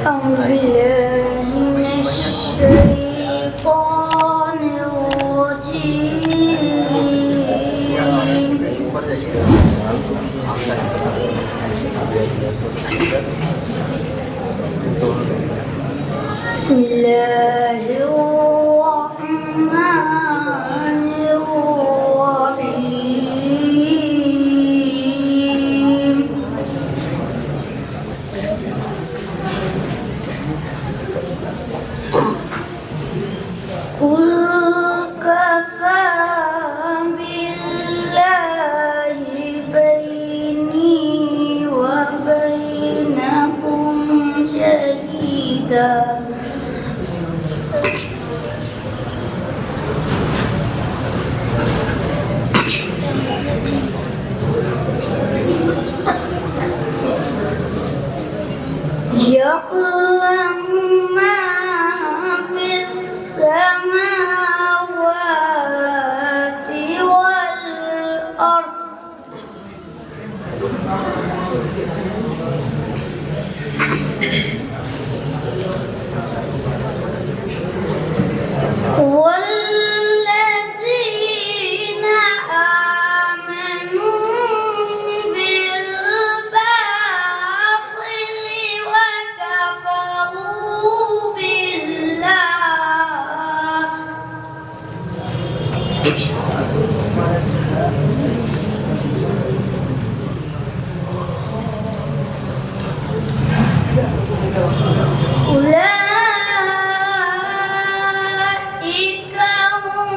أعوذ بالله من الشيطان الرجيم. بسم الله الرحمن الرحيم. قل كفى بالله بيني وبينكم شهيدا يعلم ما في السماوات والأرض والذين آمنوا بالباطل وكفروا بالله أولئك هم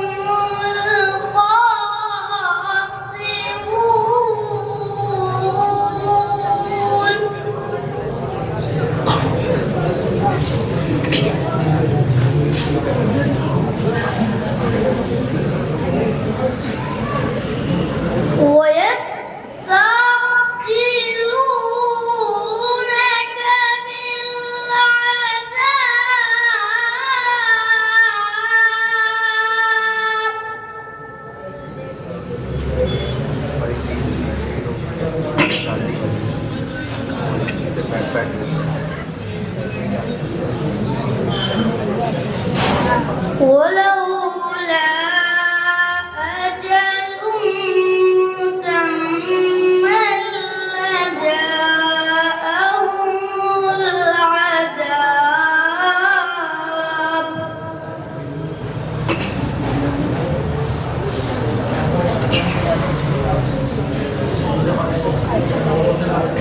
الخاسرون. ويستعجلونك بالعذاب ولولا أجل مسمى لجاءهم العذاب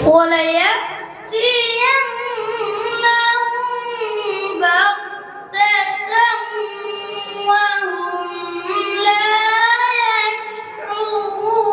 وليأتينهم بغتة وهم لا يشعرون.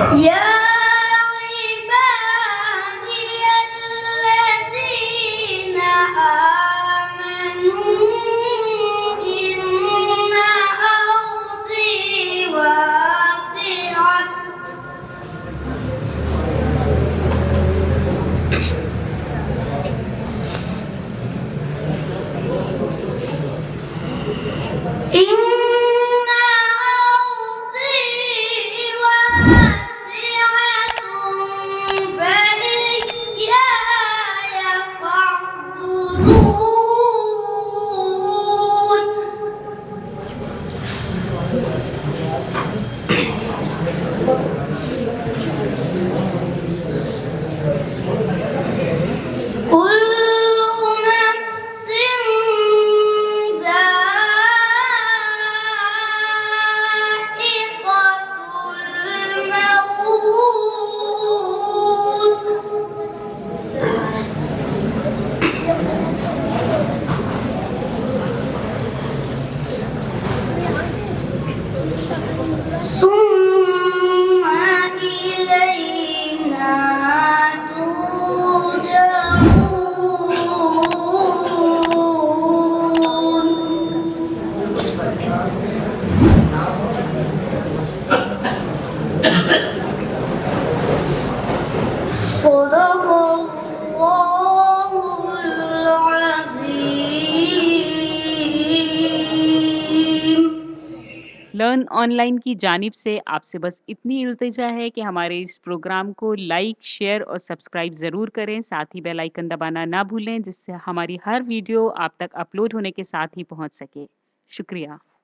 يا عبادي الذين آمنوا إن أرضي واسعة إن أرضي واسعة فإياي فاعبدون كل نفس ذائقة الموت ثم إلينا ترجعون صدق الله العظيم learn online की जानिब से आपसे बस इतनी इल्तिजा है कि हमारे इस प्रोग्राम को लाइक, शेयर और सब्सक्राइब ज़रूर करें। साथ ही बेल आइकन दबाना ना भूलें, जिससे हमारी हर वीडियो आप तक अपलोड होने के साथ ही पहुंच सके। शुक्रिया।